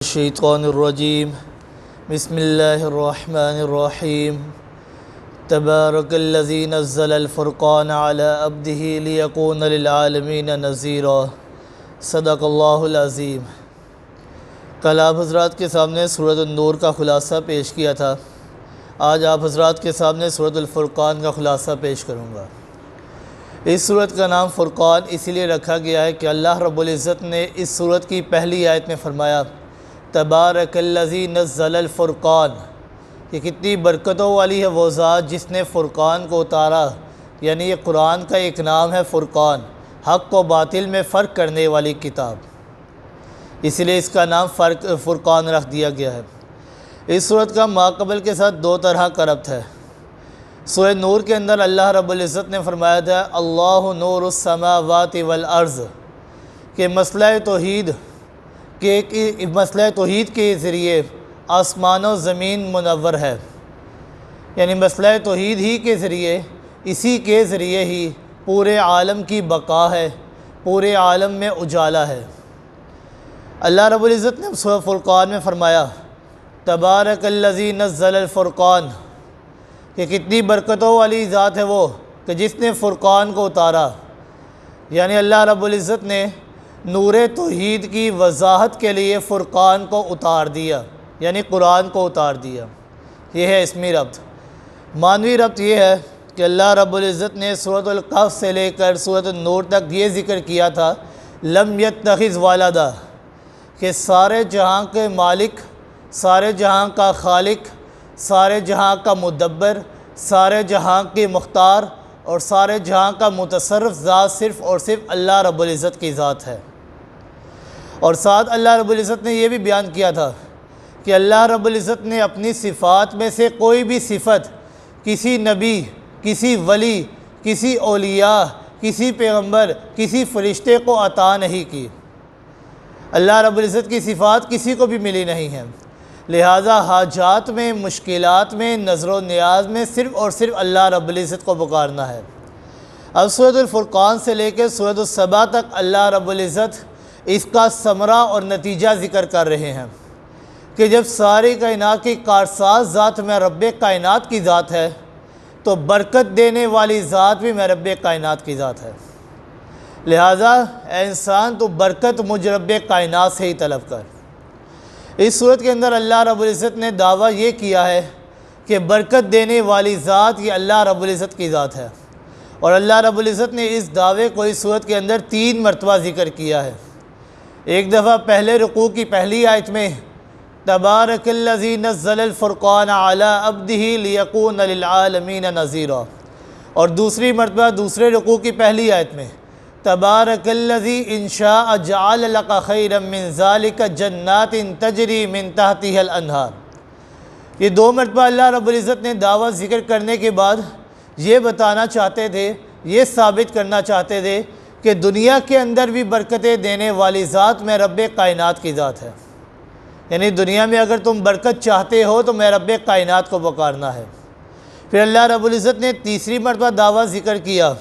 الشیطان الرجیم بسم اللہ الرحمن الرحیم تبارک الذی نزل الفرقان علی عبدہ لیکون للعالمین نذیرا صدق اللہ العظیم۔ کل آپ حضرات کے سامنے سورۃ النور کا خلاصہ پیش کیا تھا، آج آپ حضرات کے سامنے سورۃ الفرقان کا خلاصہ پیش کروں گا۔ اس سورت کا نام فرقان اس لیے رکھا گیا ہے کہ اللہ رب العزت نے اس سورت کی پہلی آیت میں فرمایا تبارک الذی نزل الفرقان، یہ کتنی برکتوں والی ہے وہ ذات جس نے فرقان کو اتارا، یعنی یہ قرآن کا ایک نام ہے فرقان، حق و باطل میں فرق کرنے والی کتاب، اس لیے اس کا نام فرقان رکھ دیا گیا ہے۔ اس سورت کا ماقبل کے ساتھ دو طرح کا ربط ہے۔ سورہ نور کے اندر اللہ رب العزت نے فرمایا تھا اللہ نور السماوات والارض، کہ مسئلہ توحید کے ذریعے آسمان و زمین منور ہے، یعنی مسئلہ توحید ہی کے ذریعے، اسی کے ذریعے ہی پورے عالم کی بقا ہے، پورے عالم میں اجالا ہے۔ اللہ رب العزت نے سورہ فرقان میں فرمایا تبارک الذی نزل الفرقان، کہ کتنی برکتوں والی ذات ہے وہ کہ جس نے فرقان کو اتارا، یعنی اللہ رب العزت نے نور توحید کی وضاحت کے لیے فرقان کو اتار دیا، یعنی قرآن کو اتار دیا۔ یہ ہے اسمی ربط۔ معنوی ربط یہ ہے کہ اللہ رب العزت نے سورۃ الکہف سے لے کر سورۃ النور تک یہ ذکر کیا تھا لم یتخذ والدا، کہ سارے جہاں کے مالک، سارے جہاں کا خالق، سارے جہاں کا مدبر، سارے جہاں کے مختار اور سارے جہاں کا متصرف ذات صرف اور صرف اللہ رب العزت کی ذات ہے۔ اور ساتھ اللہ رب العزت نے یہ بھی بیان کیا تھا کہ اللہ رب العزت نے اپنی صفات میں سے کوئی بھی صفت کسی نبی، کسی ولی، کسی اولیاء، کسی پیغمبر، کسی فرشتے کو عطا نہیں کی۔ اللہ رب العزت کی صفات کسی کو بھی ملی نہیں ہیں، لہٰذا حاجات میں، مشکلات میں، نظر و نیاز میں صرف اور صرف اللہ رب العزت کو پکارنا ہے۔ اب سورۃ الفرقان سے لے کے سورۃ السبا تک اللہ رب العزت اس کا ثمرہ اور نتیجہ ذکر کر رہے ہیں کہ جب ساری کائنات کی کارساز ذات میں رب کائنات کی ذات ہے تو برکت دینے والی ذات بھی میں رب کائنات کی ذات ہے، لہٰذا اے انسان تو برکت مجھ رب کائنات سے ہی طلب کر۔ اس صورت کے اندر اللہ رب العزت نے دعویٰ یہ کیا ہے کہ برکت دینے والی ذات یہ اللہ رب العزت کی ذات ہے، اور اللہ رب العزت نے اس دعوے کو اس صورت کے اندر 3 مرتبہ ذکر کیا ہے۔ ایک دفعہ پہلے رکوع کی پہلی آیت میں تبارک الذی نزل الفرقان علی عبدہ لیکون للعالمین نذیرا، اور دوسری مرتبہ دوسرے رکوع کی پہلی آیت میں تبارک الذی ان شاء جعل لک خیرا من ذلک جنات تجری من تحتها الانہار۔ یہ 2 مرتبہ اللہ رب العزت نے دعویٰ ذکر کرنے کے بعد یہ بتانا چاہتے تھے، یہ ثابت کرنا چاہتے تھے کہ دنیا کے اندر بھی برکتیں دینے والی ذات میں رب کائنات کی ذات ہے، یعنی دنیا میں اگر تم برکت چاہتے ہو تو میں رب کائنات کو پکارنا ہے۔ پھر اللہ رب العزت نے تیسری مرتبہ دعویٰ ذکر کیا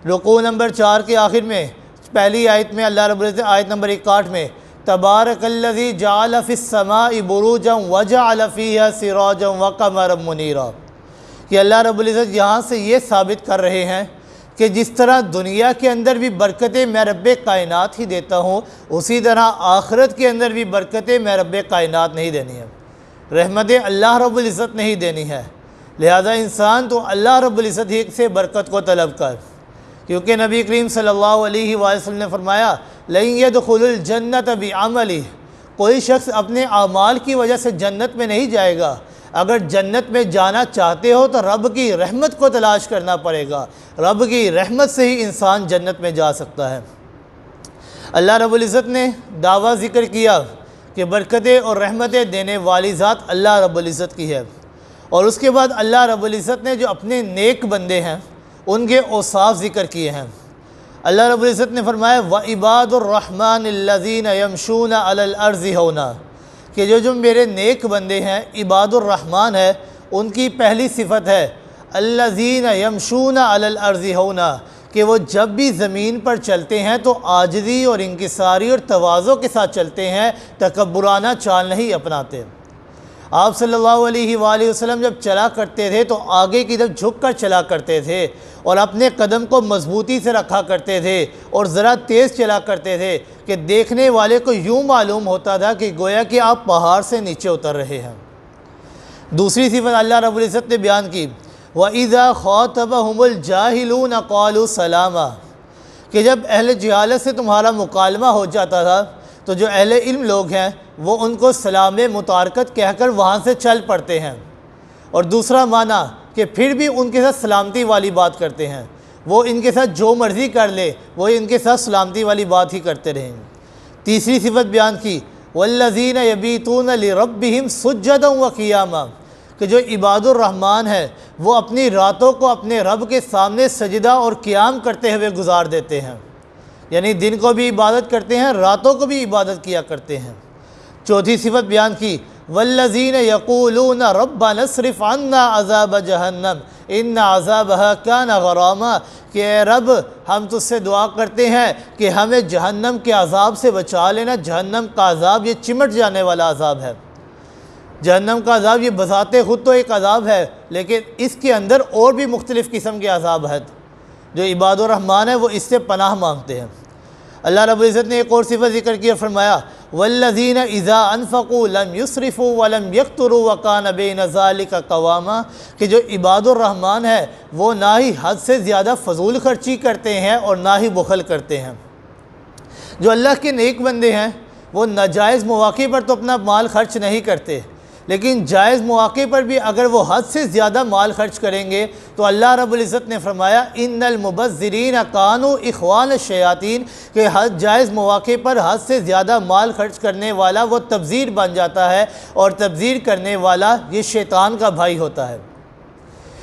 رکوع نمبر 4 کے آخر میں، پہلی آیت میں اللہ رب العزت آیت نمبر 61 میں تبارک الذی جعل فی السماء بروجا وجعل فیہا سراجا وقمرا منیرا، کہ اللہ رب العزت یہاں سے یہ ثابت کر رہے ہیں کہ جس طرح دنیا کے اندر بھی برکتیں میں رب کائنات ہی دیتا ہوں، اسی طرح آخرت کے اندر بھی برکتیں میں رب کائنات نہیں دینی ہے، رحمتیں اللہ رب العزت نہیں دینی ہے، لہذا انسان تو اللہ رب العزت ہی سے برکت کو طلب کر، کیونکہ نبی کریم صلی اللہ علیہ وآلہ وسلم نے فرمایا لن يدخل الجنت بعملہ، کوئی شخص اپنے اعمال کی وجہ سے جنت میں نہیں جائے گا، اگر جنت میں جانا چاہتے ہو تو رب کی رحمت کو تلاش کرنا پڑے گا، رب کی رحمت سے ہی انسان جنت میں جا سکتا ہے۔ اللہ رب العزت نے دعویٰ ذکر کیا کہ برکتیں اور رحمتیں دینے والی ذات اللہ رب العزت کی ہے، اور اس کے بعد اللہ رب العزت نے جو اپنے نیک بندے ہیں ان کے اوصاف ذکر کیے ہیں۔ اللہ رب العزت نے فرمایا وَعِبَادُ الرَّحْمَنِ الَّذِينَ يَمْشُونَ عَلَى الْأَرْضِ هَوْنًا، کہ جو میرے نیک بندے ہیں، عباد الرحمن ہے، ان کی پہلی صفت ہے الَّذِينَ يَمْشُونَ عَلَى الْأَرْضِ هَوْنًا، کہ وہ جب بھی زمین پر چلتے ہیں تو عاجزی اور انکساری اور تواضع کے ساتھ چلتے ہیں، تکبرانہ چال نہیں اپناتے۔ آپ صلی اللہ علیہ وآلہ وسلم جب چلا کرتے تھے تو آگے کی طرف جھک کر چلا کرتے تھے اور اپنے قدم کو مضبوطی سے رکھا کرتے تھے اور ذرا تیز چلا کرتے تھے کہ دیکھنے والے کو یوں معلوم ہوتا تھا کہ گویا کہ آپ پہاڑ سے نیچے اتر رہے ہیں۔ دوسری صفت اللہ رب العزت نے بیان کی، وَإِذَا خَاطَبَهُمُ الْجَاهِلُونَ قَالُوا سَلَامًا، کہ جب اہل جہالت سے تمہارا مکالمہ ہو جاتا تھا تو جو اہل علم لوگ ہیں وہ ان کو سلام متارکت کہہ کر وہاں سے چل پڑتے ہیں۔ اور دوسرا معنی کہ پھر بھی ان کے ساتھ سلامتی والی بات کرتے ہیں، وہ ان کے ساتھ جو مرضی کر لے وہ ان کے ساتھ سلامتی والی بات ہی کرتے رہیں۔ تیسری صفت بیان کی، وَالَّذِينَ يَبِيتُونَ لِرَبِّهِمْ سُجَّدًا وَقِيَامًا، کہ جو عباد الرحمن ہے وہ اپنی راتوں کو اپنے رب کے سامنے سجدہ اور قیام کرتے ہوئے گزار دیتے ہیں، یعنی دن کو بھی عبادت کرتے ہیں، راتوں کو بھی عبادت کیا کرتے ہیں۔ چوتھی صفت بیان کی، وَالَّذِينَ يَقُولُونَ رَبَّنَا اصْرِفْ عَنَّا عَذَابَ جَهَنَّمَ إِنَّ عَذَابَهَا كَانَ غَرَامًا، کہ اے رب ہم تجھ سے دعا کرتے ہیں کہ ہمیں جہنم کے عذاب سے بچا لینا۔ جہنم کا عذاب یہ چمٹ جانے والا عذاب ہے۔ جہنم کا عذاب یہ بذات خود تو ایک عذاب ہے، لیکن اس کے اندر اور بھی مختلف قسم کے عذاب ہیں۔ جو عباد الرحمن ہے وہ اس سے پناہ مانگتے ہیں۔ اللہ رب العزت نے ایک اور صفت ذکر کی اور فرمایا، وَالَّذِينَ إِذَا أَنفَقُوا لَمْ يُسْرِفُوا وَلَمْ يَقْتُرُوا وَكَانَ بَيْنَ ذَلِكَ قَوَامًا، کہ جو عباد الرحمن ہے وہ نہ ہی حد سے زیادہ فضول خرچی کرتے ہیں اور نہ ہی بخل کرتے ہیں۔ جو اللہ کے نیک بندے ہیں وہ ناجائز مواقع پر تو اپنا مال خرچ نہیں کرتے، لیکن جائز مواقع پر بھی اگر وہ حد سے زیادہ مال خرچ کریں گے تو اللہ رب العزت نے فرمایا، ان المبذرین کانوا اخوان الشیاطین، کہ حد جائز مواقع پر حد سے زیادہ مال خرچ کرنے والا وہ تبذیر بن جاتا ہے، اور تبذیر کرنے والا یہ شیطان کا بھائی ہوتا ہے۔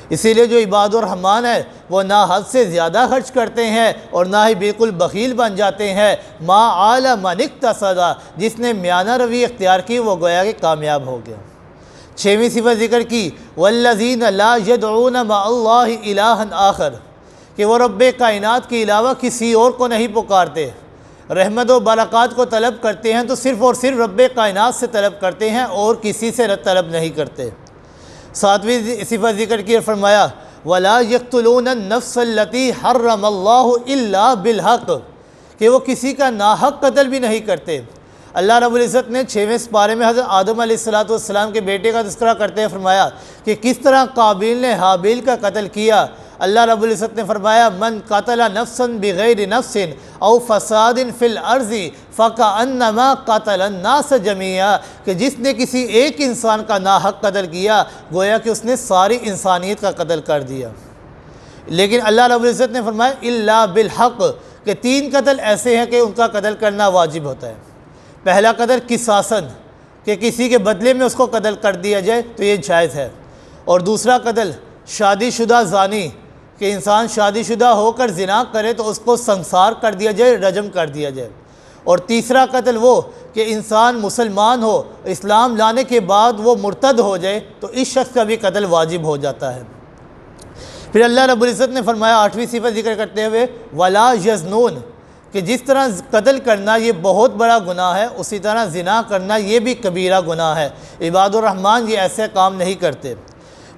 اسی لیے جو عباد الرحمن ہے وہ نہ حد سے زیادہ خرچ کرتے ہیں اور نہ ہی بالکل بخیل بن جاتے ہیں۔ ما آل من اقتصد، جس نے میانہ روی اختیار کی وہ گویا کہ کامیاب ہو گیا۔ چھویں صفت ذکر کی، والذین لا یدعون مع اللہ الہا آخر، کہ وہ رب کائنات کے علاوہ کسی اور کو نہیں پکارتے۔ رحمت و برکات کو طلب کرتے ہیں تو صرف اور صرف رب کائنات سے طلب کرتے ہیں اور کسی سے طلب نہیں کرتے۔ ساتویں صفت ذکر کی اور فرمایا، وَلَا يَقْتُلُونَ النَّفْسَ الَّتِي حَرَّمَ اللَّهُ إِلَّا بِالْحَقِّ، کہ وہ کسی کا ناحق قتل بھی نہیں کرتے۔ اللہ رب العزت نے 6ویں سپارے میں حضرت آدم علیہ السلام کے بیٹے کا تذکرہ کرتے ہوئے فرمایا کہ کس طرح قابیل نے حابیل کا قتل کیا۔ اللہ رب العزت نے فرمایا، من قتل نفسا بغیر نفس او فساد فی الارض فکأنما قتل الناس جميعا، کہ جس نے کسی ایک انسان کا ناحق قتل کیا گویا کہ اس نے ساری انسانیت کا قتل کر دیا۔ لیکن اللہ رب العزت نے فرمایا الا بالحق، کہ 3 قتل ایسے ہیں کہ ان کا قتل کرنا واجب ہوتا ہے۔ پہلا قتل قصاصاً، کہ کسی کے بدلے میں اس کو قتل کر دیا جائے تو یہ جائز ہے۔ اور دوسرا قتل شادی شدہ زانی، کہ انسان شادی شدہ ہو کر زنا کرے تو اس کو سنسار کر دیا جائے، رجم کر دیا جائے۔ اور تیسرا قتل وہ کہ انسان مسلمان ہو، اسلام لانے کے بعد وہ مرتد ہو جائے تو اس شخص کا بھی قتل واجب ہو جاتا ہے۔ پھر اللہ رب العزت نے فرمایا 8ویں صفت ذکر کرتے ہوئے، وَلَا يَزْنُونَ، کہ جس طرح قتل کرنا یہ بہت بڑا گناہ ہے اسی طرح زنا کرنا یہ بھی کبیرہ گناہ ہے۔ عباد الرحمن یہ ایسے کام نہیں کرتے۔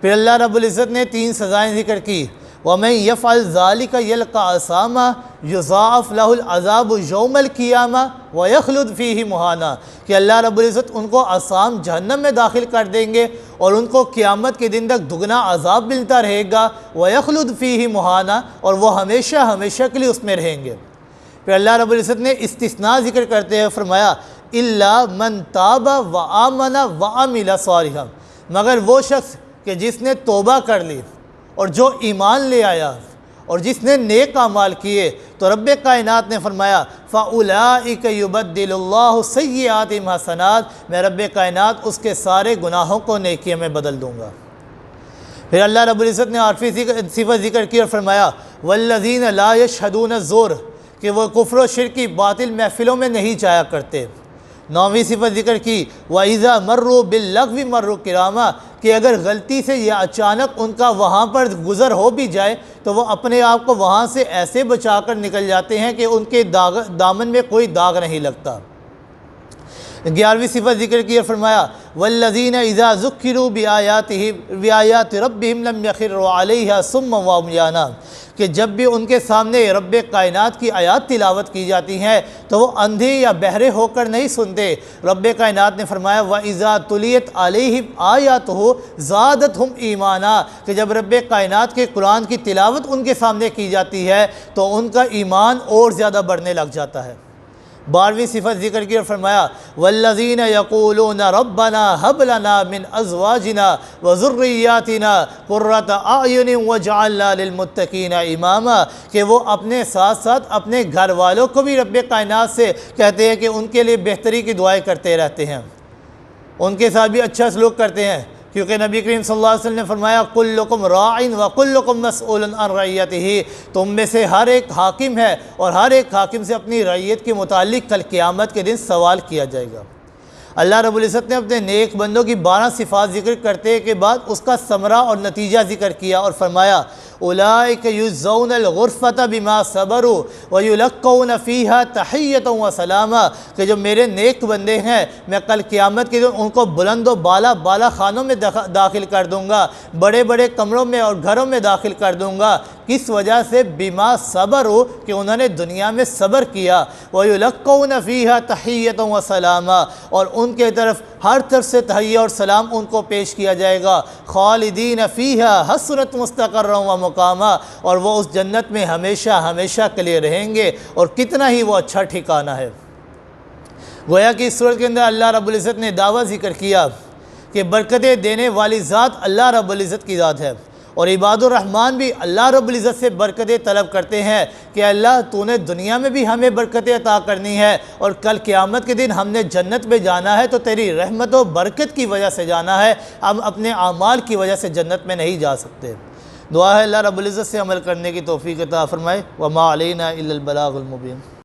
پھر اللہ رب العزت نے 3 سزائیں ذکر کی، وَمَن يَفْعَلْ ذَلِكَ يَلْقَ أَثَامًا يُضَاعَفْ لَهُ الْعَذَابُ يَوْمَ الْقِيَامَةِ وَيَخْلُدْ فِيهِ مُهَانًا، کہ اللہ رب العزت ان کو آثام جہنم میں داخل کر دیں گے اور ان کو قیامت کے دن تک دگنا عذاب ملتا رہے گا، وَيَخْلُدْ فِيهِ مُهَانًا، اور وہ ہمیشہ ہمیشہ کے لیے اس میں رہیں گے۔ پھر اللہ رب العزت نے استثناء ذکر کرتے ہوئے فرمایا، إِلَّا مَن تَابَ وَآمَنَ وَعَمِلَ صَالِحًا، مگر وہ شخص کہ جس نے توبہ کر لی اور جو ایمان لے آیا اور جس نے نیک اعمال کیے، تو رب کائنات نے فرمایا، فَأُولَئِكَ يُبَدِّلُ اللَّهُ سَيِّئَاتِهِمْ حَسَنَاتٍ، میں رب کائنات اس کے سارے گناہوں کو نیکیوں میں بدل دوں گا۔ پھر اللہ رب العزت نے 8ویں صفت ذکر کی اور فرمایا، وَالَّذِينَ لَا يَشْهَدُونَ الزُّورَ، کہ وہ کفر و شرک کی باطل محفلوں میں نہیں جایا کرتے۔ 9ویں صفت ذکر کی وَإِذَا مَرُّوا بِاللَّغْوِ مَرُّوا كِرَامًا کہ اگر غلطی سے یا اچانک ان کا وہاں پر گزر ہو بھی جائے تو وہ اپنے آپ کو وہاں سے ایسے بچا کر نکل جاتے ہیں کہ ان کے دامن میں کوئی داغ نہیں لگتا۔ 11ویں صفت ذکر کی اور فرمایا وَالَّذِينَ إِذَا ذُكِّرُوا بِآيَاتِ رَبِّهِمْ لَمْ يَخِرُّوا عَلَيْهَا صُمًّا وَعُمْيَانًا کہ جب بھی ان کے سامنے رب کائنات کی آیات تلاوت کی جاتی ہیں تو وہ اندھے یا بہرے ہو کر نہیں سنتے۔ رب کائنات نے فرمایا وَإِذَا تُلِيَتْ عَلَيْهِمْ آيَاتُهُ زَادَتْهُمْ ایمانا کہ جب رب کائنات کے قرآن کی تلاوت ان کے سامنے کی جاتی ہے تو ان کا ایمان اور زیادہ بڑھنے لگ جاتا ہے۔ 12ویں صفت ذکر کی اور فرمایا وَالَّذِينَ يَقُولُونَ رَبَّنَا هَبْ لَنَا مِنْ أَزْوَاجِنَا وَذُرِّيَّاتِنَا قُرَّةَ أَعْيُنٍ وَاجْعَلْنَا لِلْمُتَّقِينَ إِمَامًا کہ وہ اپنے ساتھ ساتھ اپنے گھر والوں کو بھی رب کائنات سے کہتے ہیں کہ ان کے لیے بہتری کی دعائیں کرتے رہتے ہیں، ان کے ساتھ بھی اچھا سلوک کرتے ہیں، کیونکہ نبی کریم صلی اللہ علیہ وسلم نے فرمایا کلکم راعٍ وکلکم مسئول عن رعیتہ تم میں سے ہر ایک حاکم ہے اور ہر ایک حاکم سے اپنی رعیت کے متعلق کل قیامت کے دن سوال کیا جائے گا۔ اللہ رب العزت نے اپنے نیک بندوں کی 12 صفات ذکر کرتے کے بعد اس کا ثمرہ اور نتیجہ ذکر کیا اور فرمایا اولئک یجزون الغرفۃ بما صبروا ویلقون فیہا تحیۃ وسلاما کہ جو میرے نیک بندے ہیں میں کل قیامت کے دن ان کو بلند و بالا خانوں میں داخل کر دوں گا، بڑے بڑے کمروں میں اور گھروں میں داخل کر دوں گا۔ کس وجہ سے؟ بما صبروا کہ انہوں نے دنیا میں صبر کیا، ویلقون فیہا تحیۃ وسلاما اور ان کے طرف ہر طرف سے تحیہ اور سلام ان کو پیش کیا جائے گا۔ خالدین فیہا حسنت مستقرا و مقاما اور وہ اس جنت میں ہمیشہ ہمیشہ کے لیے رہیں گے اور کتنا ہی وہ اچھا ٹھکانہ ہے۔ گویا کہ اس صورت کے اندر اللہ رب العزت نے دعویٰ ذکر کیا کہ برکتیں دینے والی ذات اللہ رب العزت کی ذات ہے، اور عباد الرحمن بھی اللہ رب العزت سے برکتیں طلب کرتے ہیں کہ اللہ تو نے دنیا میں بھی ہمیں برکتیں عطا کرنی ہے اور کل قیامت کے دن ہم نے جنت میں جانا ہے تو تیری رحمت و برکت کی وجہ سے جانا ہے، ہم اپنے اعمال کی وجہ سے جنت میں نہیں جا سکتے۔ دعا ہے اللہ رب العزت سے عمل کرنے کی توفیق عطا فرمائے۔ وما علینا الا البلاغ المبین۔